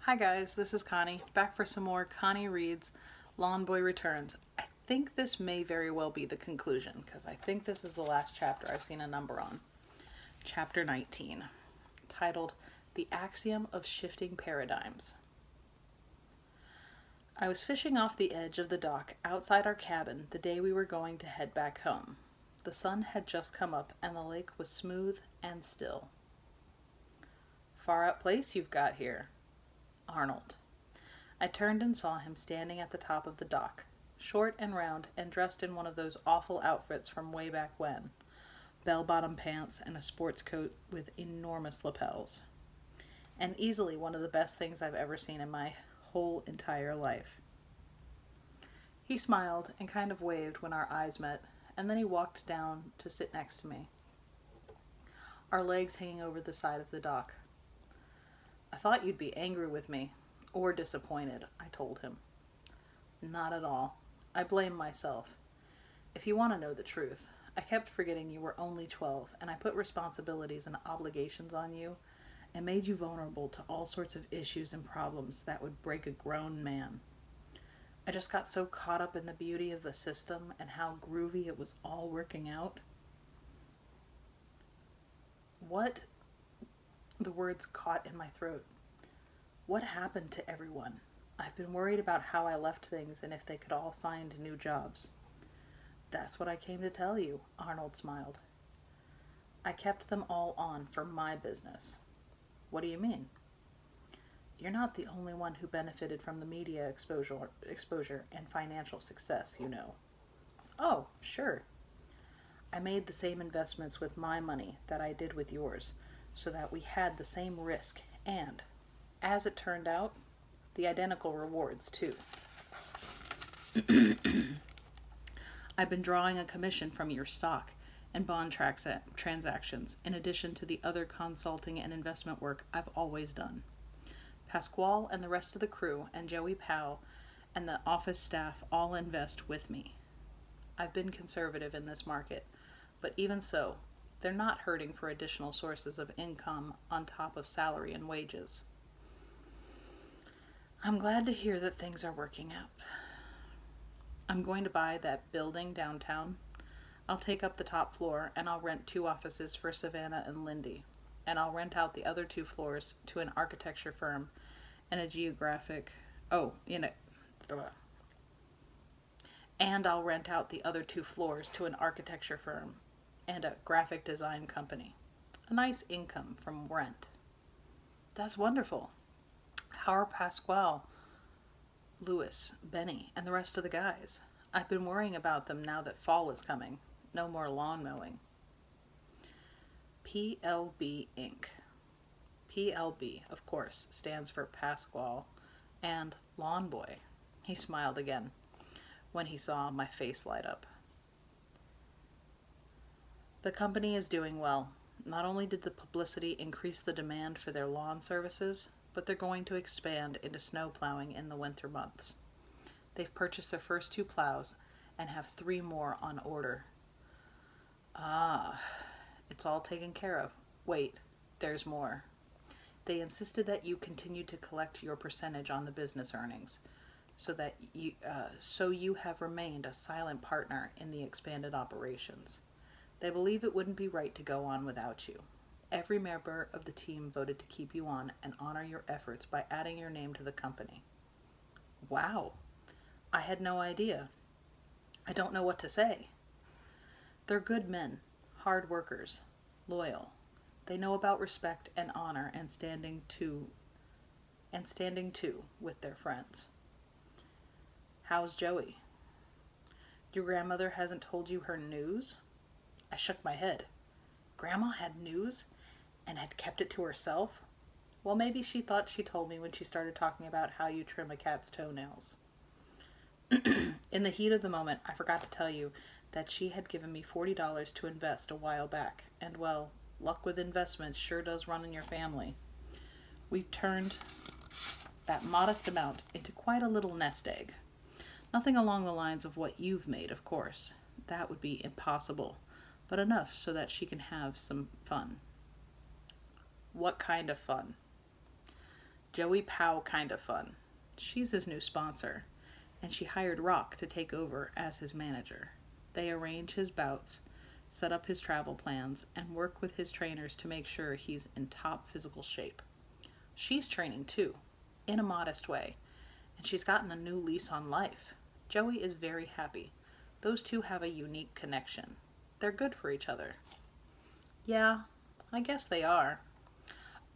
Hi guys, this is Connie, back for some more Connie Reads Lawn Boy Returns. I think this may very well be the conclusion, because I think this is the last chapter I've seen a number on. Chapter 19, titled The Axiom of Shifting Paradigms. I was fishing off the edge of the dock outside our cabin the day we were going to head back home. The sun had just come up and the lake was smooth and still. Far out place you've got here. Arnold. I turned and saw him standing at the top of the dock, short and round and dressed in one of those awful outfits from way back when. Bell-bottom pants and a sports coat with enormous lapels. And easily one of the best things I've ever seen in my whole entire life. He smiled and kind of waved when our eyes met, and then he walked down to sit next to me, our legs hanging over the side of the dock. I thought you'd be angry with me, or disappointed, I told him. Not at all. I blame myself. If you want to know the truth, I kept forgetting you were only 12, and I put responsibilities and obligations on you, and made you vulnerable to all sorts of issues and problems that would break a grown man. I just got so caught up in the beauty of the system and how groovy it was all working out. What? The words caught in my throat. What happened to everyone? I've been worried about how I left things and if they could all find new jobs. That's what I came to tell you, Arnold smiled. I kept them all on for my business. What do you mean? You're not the only one who benefited from the media exposure and financial success, you know. Oh, sure. I made the same investments with my money that I did with yours, so that we had the same risk and, as it turned out, the identical rewards too. I've been drawing a commission from your stock and bond transactions, in addition to the other consulting and investment work I've always done. Pasquale and the rest of the crew and Joey Powell and the office staff all invest with me. I've been conservative in this market, but even so, they're not hurting for additional sources of income on top of salary and wages. I'm glad to hear that things are working out. I'm going to buy that building downtown. I'll take up the top floor and I'll rent 2 offices for Savannah and Lindy. And I'll rent out the other 2 floors to an architecture firm and and I'll rent out the other 2 floors to an architecture firm and a graphic design company. A nice income from rent. That's wonderful. How are Pasquale, Louis, Benny, and the rest of the guys? I've been worrying about them now that fall is coming. No more lawn mowing. PLB Inc. PLB, of course, stands for Pasquale and Lawn Boy. He smiled again when he saw my face light up. The company is doing well. Not only did the publicity increase the demand for their lawn services, but they're going to expand into snow plowing in the winter months. They've purchased their first 2 plows and have 3 more on order. Ah, it's all taken care of. Wait, there's more. They insisted that you continue to collect your percentage on the business earnings, so you have remained a silent partner in the expanded operations. They believe it wouldn't be right to go on without you. Every member of the team voted to keep you on and honor your efforts by adding your name to the company. Wow, I had no idea. I don't know what to say. They're good men, hard workers, loyal. They know about respect and honor and standing to with their friends. How's Joey? Your grandmother hasn't told you her news? I shook my head. Grandma had news and had kept it to herself? Well, maybe she thought she told me when she started talking about how you trim a cat's toenails. In the heat of the moment, I forgot to tell you that she had given me $40 to invest a while back, and well, luck with investments sure does run in your family. We've turned that modest amount into quite a little nest egg. Nothing along the lines of what you've made, of course. That would be impossible, but enough so that she can have some fun. What kind of fun? Joey Pow kind of fun. She's his new sponsor, and she hired Rock to take over as his manager. They arrange his bouts, set up his travel plans, and work with his trainers to make sure he's in top physical shape. She's training too, in a modest way, and she's gotten a new lease on life. Joey is very happy. Those two have a unique connection. They're good for each other. Yeah, I guess they are.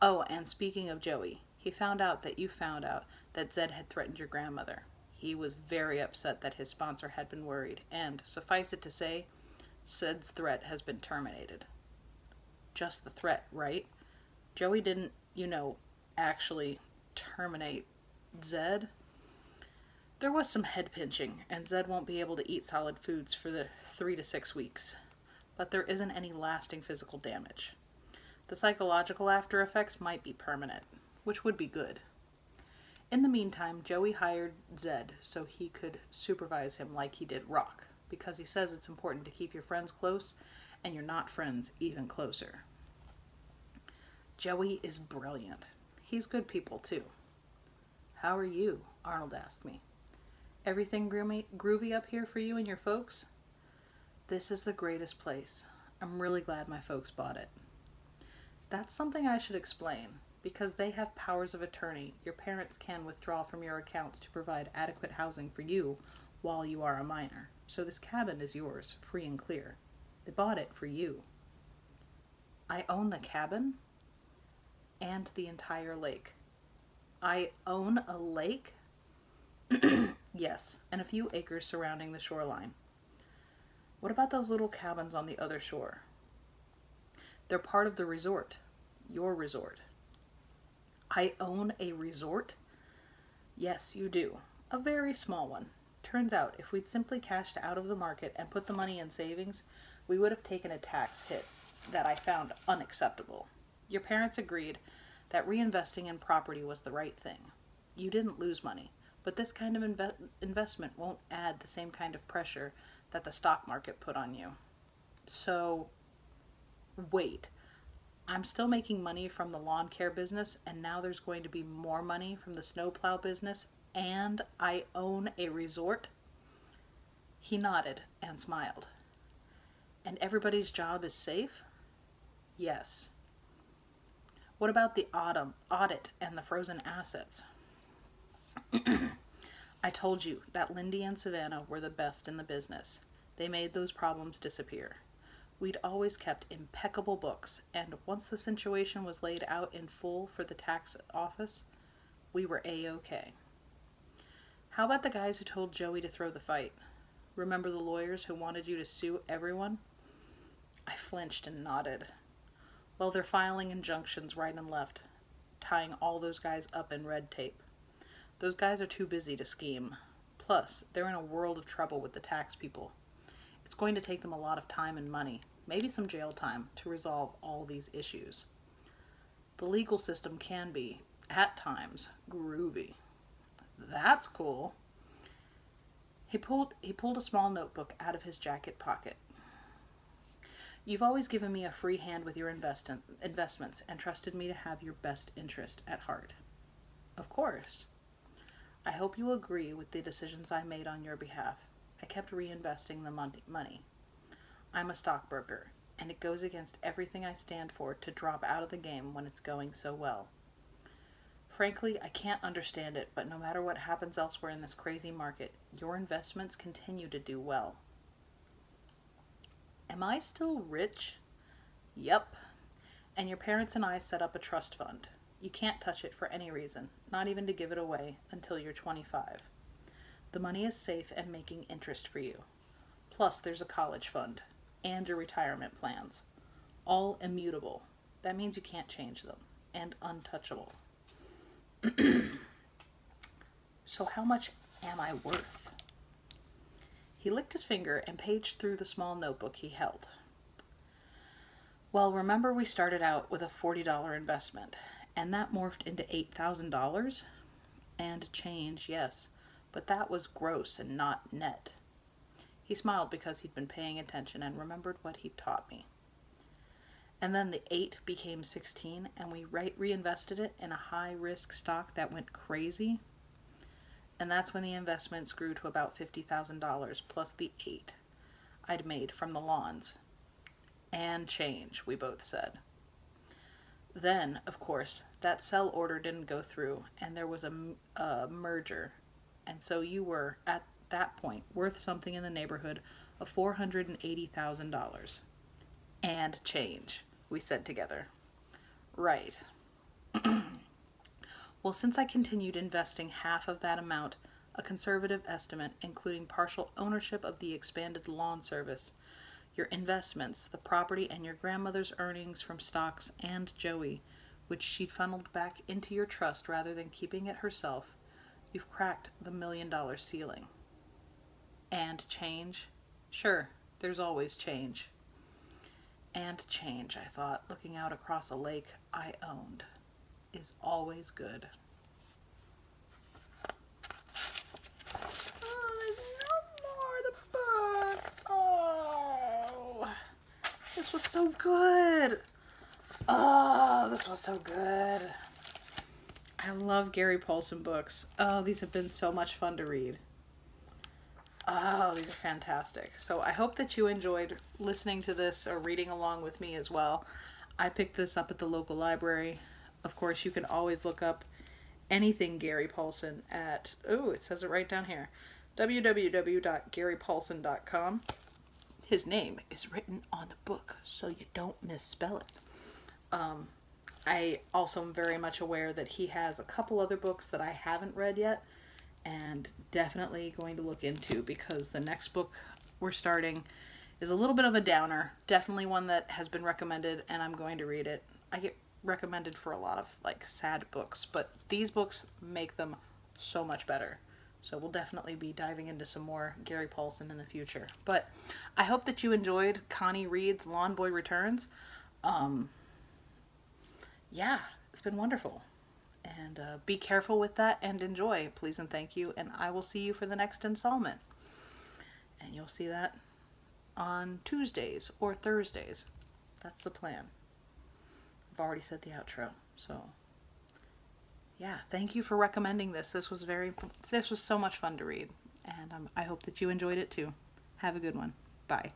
Oh, and speaking of Joey, he found out that you found out that Zed had threatened your grandmother. He was very upset that his sponsor had been worried, and, suffice it to say, Zed's threat has been terminated. Just the threat, right? Joey didn't, actually terminate Zed. There was some head pinching, and Zed won't be able to eat solid foods for the 3 to 6 weeks. But there isn't any lasting physical damage. The psychological after effects might be permanent, which would be good. In the meantime, Joey hired Zed so he could supervise him like he did Rock, because he says it's important to keep your friends close and your not friends even closer. Joey is brilliant. He's good people too. How are you? Arnold asked me. Everything groovy up here for you and your folks? This is the greatest place. I'm really glad my folks bought it. That's something I should explain. Because they have powers of attorney, your parents can withdraw from your accounts to provide adequate housing for you while you are a minor. So this cabin is yours, free and clear. They bought it for you. I own the cabin and the entire lake. I own a lake? Yes, and a few acres surrounding the shoreline. What about those little cabins on the other shore? They're part of the resort. Your resort. I own a resort? Yes, you do. A very small one. Turns out, if we'd simply cashed out of the market and put the money in savings, we would have taken a tax hit that I found unacceptable. Your parents agreed that reinvesting in property was the right thing. You didn't lose money, but this kind of investment won't add the same kind of pressure that the stock market put on you. So, wait. I'm still making money from the lawn care business, and now there's going to be more money from the snowplow business, and I own a resort? He nodded and smiled. And everybody's job is safe? Yes. What about the audit and the frozen assets? I told you that Lindy and Savannah were the best in the business. They made those problems disappear. We'd always kept impeccable books, and once the situation was laid out in full for the tax office, we were A-OK. How about the guys who told Joey to throw the fight? Remember the lawyers who wanted you to sue everyone? I flinched and nodded. Well, they're filing injunctions right and left, tying all those guys up in red tape. Those guys are too busy to scheme. Plus, they're in a world of trouble with the tax people. It's going to take them a lot of time and money, maybe some jail time, to resolve all these issues. The legal system can be, at times, groovy. That's cool. He pulled a small notebook out of his jacket pocket. You've always given me a free hand with your investments and trusted me to have your best interest at heart. Of course. I hope you agree with the decisions I made on your behalf. I kept reinvesting the money. I'm a stockbroker, and it goes against everything I stand for to drop out of the game when it's going so well. Frankly, I can't understand it, but no matter what happens elsewhere in this crazy market, your investments continue to do well. Am I still rich? Yep. And your parents and I set up a trust fund. You can't touch it for any reason, not even to give it away until you're 25. The money is safe and making interest for you. Plus, there's a college fund and your retirement plans. All immutable. That means you can't change them. And untouchable. So how much am I worth? He licked his finger and paged through the small notebook he held. Well, remember we started out with a $40 investment, and that morphed into $8,000? And change, yes, but that was gross and not net. He smiled because he'd been paying attention and remembered what he'd taught me. And then the 8 became 16, and we reinvested it in a high-risk stock that went crazy. And that's when the investments grew to about $50,000 plus the 8 I'd made from the lawns. And change, we both said. Then, of course, that sell order didn't go through, and there was a merger. And so you were, at that point, worth something in the neighborhood of $480,000. And change, we said together. Right. Well, since I continued investing half of that amount, a conservative estimate, including partial ownership of the expanded lawn service, your investments, the property, and your grandmother's earnings from stocks and Joey, which she'd funneled back into your trust rather than keeping it herself, you've cracked the $1 million ceiling. And change? Sure, there's always change. And change, I thought, looking out across a lake I owned, is always good. Oh, there's no more of the book. Oh, this was so good. Oh, this was so good. I love Gary Paulsen books. Oh, these have been so much fun to read. Oh, these are fantastic. So I hope that you enjoyed listening to this or reading along with me as well. I picked this up at the local library. Of course, you can always look up anything Gary Paulsen at, oh, it says it right down here, www.garypaulsen.com. His name is written on the book, so you don't misspell it. I also am very much aware that he has a couple other books that I haven't read yet, and definitely going to look into, because the next book we're starting is a little bit of a downer. Definitely one that has been recommended, and I'm going to read it. I get recommended for a lot of like sad books, but these books make them so much better. So we'll definitely be diving into some more Gary Paulsen in the future. But I hope that you enjoyed Connie Reed's Lawn Boy Returns. Yeah, it's been wonderful. And be careful with that and enjoy, please and thank you. And I will see you for the next installment. And you'll see that on Tuesdays or Thursdays. That's the plan. I've already said the outro. So yeah, thank you for recommending this. This was so much fun to read. And I hope that you enjoyed it too. Have a good one. Bye.